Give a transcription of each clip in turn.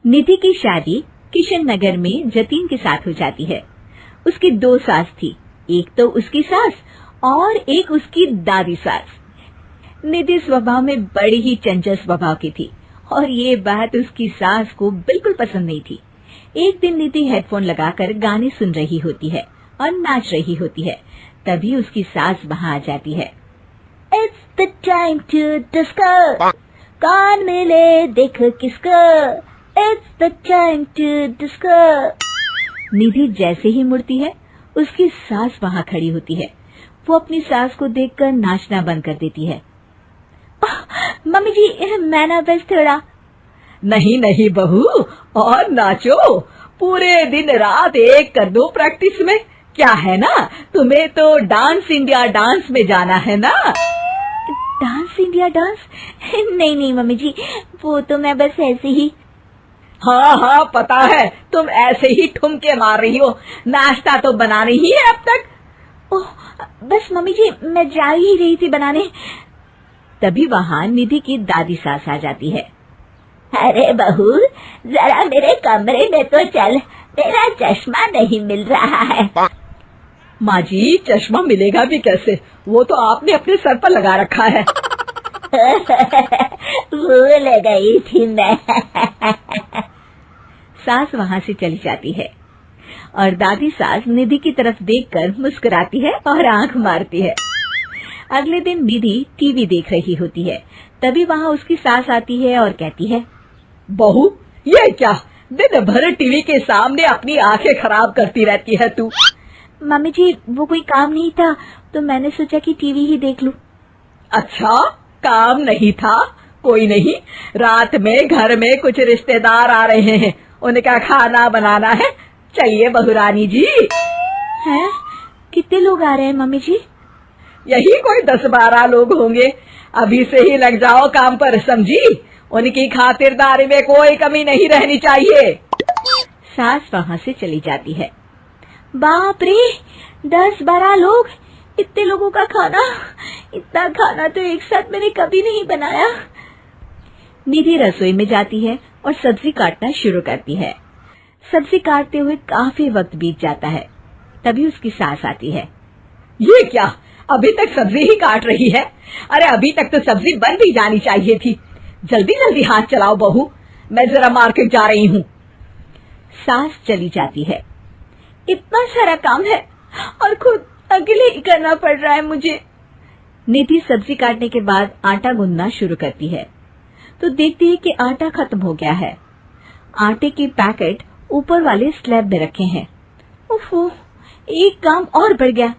निधि की शादी किशन नगर में जतीन के साथ हो जाती है। उसकी 2 सास थी, एक तो उसकी सास और एक उसकी दादी सास। निधि स्वभाव में बड़ी ही चंचल स्वभाव की थी और ये बात उसकी सास को बिल्कुल पसंद नहीं थी। एक दिन निधि हेडफोन लगाकर गाने सुन रही होती है और नाच रही होती है। तभी उसकी सास वहाँ आ जाती है। It's the time to disco, कौन मिले देख किसको, It's the time to disco। निधि जैसे ही मुड़ती है, उसकी सास वहाँ खड़ी होती है। वो अपनी सास को देखकर नाचना बंद कर देती है। मम्मी जी, मैं ना बस थोड़ा। नहीं नहीं बहू, और नाचो, पूरे दिन रात एक कर दो प्रैक्टिस में। क्या है ना, तुम्हें तो डांस इंडिया डांस में जाना है ना। Dance India dance? नहीं नहीं मम्मी जी, वो तो मैं बस ऐसे ही। हाँ हाँ पता है, तुम ऐसे ही ठुमके मार रही हो, नाश्ता तो बना नहीं है अब तक। ओह बस मम्मी जी, मैं जा ही रही थी बनाने। तभी वहाँ निधि की दादी सास आ जाती है। अरे बहू, जरा मेरे कमरे में तो चल, मेरा चश्मा नहीं मिल रहा है। माँ जी, चश्मा मिलेगा भी कैसे, वो तो आपने अपने सर पर लगा रखा है। भूल गई थी मैं। सास वहाँ से चली जाती है और दादी सास निधि की तरफ देखकर मुस्कुराती है और आंख मारती है। अगले दिन निधि टीवी देख रही होती है। तभी वहाँ उसकी सास आती है और कहती है, बहू ये क्या, दिन भर टीवी के सामने अपनी आंखें खराब करती रहती है तू। मम्मी जी, वो कोई काम नहीं था तो मैंने सोचा कि टीवी ही देख लूं। अच्छा, काम नहीं था? कोई नहीं, रात में घर में कुछ रिश्तेदार आ रहे हैं, उनका खाना बनाना है। चलिए बहुरानी जी। हैं? कितने लोग आ रहे हैं मम्मी जी? यही कोई 10-12 लोग होंगे। अभी से ही लग जाओ काम पर, समझी। उनकी खातिरदारी में कोई कमी नहीं रहनी चाहिए। सास वहाँ से चली जाती है। बाप रे, 10-12 लोग, इतने लोगों का खाना, इतना खाना तो एक साथ मैंने कभी नहीं बनाया। निधि रसोई में जाती है और सब्जी काटना शुरू करती है। सब्जी काटते हुए काफी वक्त बीत जाता है। तभी उसकी सास आती है। ये क्या, अभी तक सब्जी ही काट रही है? अरे अभी तक तो सब्जी बन भी जानी चाहिए थी। जल्दी जल्दी हाथ चलाओ बहू, मैं जरा मार्केट जा रही हूँ। सास चली जाती है। इतना सारा काम है और खुद अकेले ही करना पड़ रहा है मुझे। निधि सब्जी काटने के बाद आटा गूंदना शुरू करती है तो देखती है कि आटा खत्म हो गया है। आटे के पैकेट ऊपर वाले स्लैब में रखे हैं। उफ़, एक काम और बढ़ गया।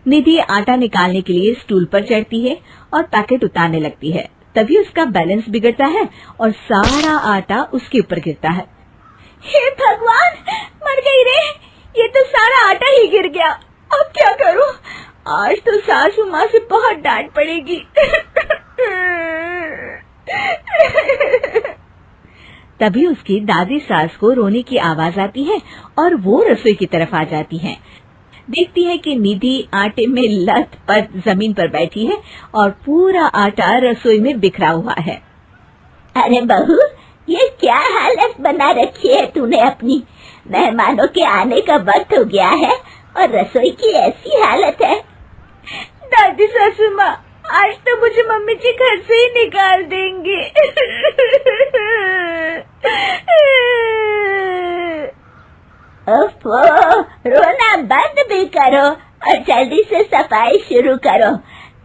निधि आटा निकालने के लिए स्टूल पर चढ़ती है और पैकेट उतारने लगती है। तभी उसका बैलेंस बिगड़ता है और सारा आटा उसके ऊपर गिरता है। हे भगवान, मर गई रे, ये तो सारा आटा ही गिर गया। अब क्या करूं? आज तो सासू माँ से बहुत डांट पड़ेगी। तभी उसकी दादी सास को रोने की आवाज आती है और वो रसोई की तरफ आ जाती है। देखती है कि निधि आटे में लथपथ जमीन पर बैठी है और पूरा आटा रसोई में बिखरा हुआ है। अरे बहू, ये क्या हालत बना रखी है तूने अपनी? मेहमानों के आने का वक्त हो गया है और रसोई की ऐसी हालत है। दादी सासू माँ, आज तो मुझे मम्मी जी घर से ही निकाल देंगे। ओफो, रोना बंद भी करो और जल्दी से सफाई शुरू करो।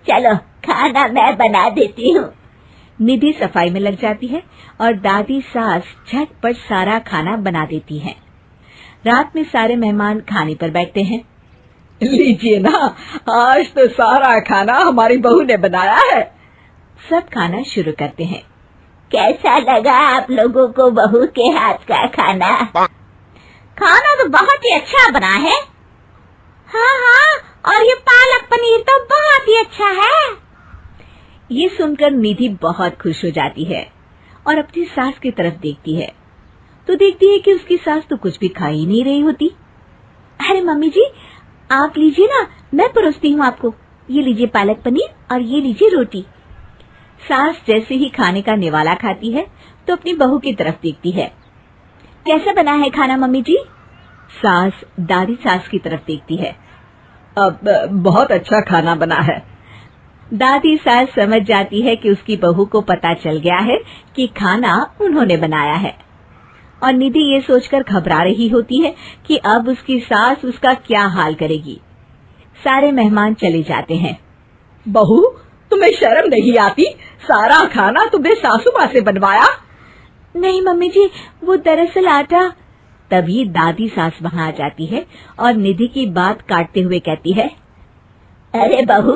चलो, खाना मैं बना देती हूँ। निधि सफाई में लग जाती है और दादी सास झटपट सारा खाना बना देती है। रात में सारे मेहमान खाने पर बैठते हैं। लीजिए ना, आज तो सारा खाना हमारी बहू ने बनाया है। सब खाना शुरू करते हैं। कैसा लगा आप लोगों को बहू के हाथ का खाना? खाना तो बहुत ही अच्छा बना है। हाँ हाँ, और ये पालक पनीर तो बहुत ही अच्छा है। ये सुनकर निधि बहुत खुश हो जाती है और अपनी सास की तरफ देखती है तो देखती है कि उसकी सास तो कुछ भी खा ही नहीं रही होती। अरे मम्मी जी, आप लीजिए ना, मैं परोसती हूँ आपको। ये लीजिए पालक पनीर और ये लीजिए रोटी। सास जैसे ही खाने का निवाला खाती है तो अपनी बहू की तरफ देखती है कैसा बना है खाना मम्मी जी? सास दादी सास की तरफ देखती है। अब बहुत अच्छा खाना बना है। दादी सास समझ जाती है कि उसकी बहू को पता चल गया है कि खाना उन्होंने बनाया है, और निधि ये सोचकर घबरा रही होती है कि अब उसकी सास उसका क्या हाल करेगी। सारे मेहमान चले जाते हैं। बहू, तुम्हें शर्म नहीं आती? सारा खाना तुमने सासू माँ से बनवाया? नहीं मम्मी जी, वो दरअसल आटा। तभी दादी सास वहाँ आ जाती है और निधि की बात काटते हुए कहती है, अरे बहू,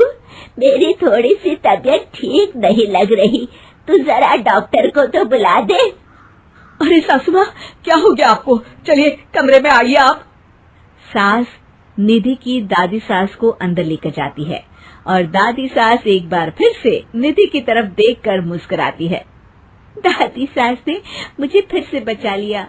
मेरी थोड़ी सी तबीयत ठीक नहीं लग रही, तू जरा डॉक्टर को तो बुला दे। अरे सासू माँ, क्या हो गया आपको? चलिए कमरे में आइए आप। सास निधि की दादी सास को अंदर लेकर जाती है और दादी सास एक बार फिर से निधि की तरफ देखकर मुस्कुराती है। दादी सास ने मुझे फिर से बचा लिया।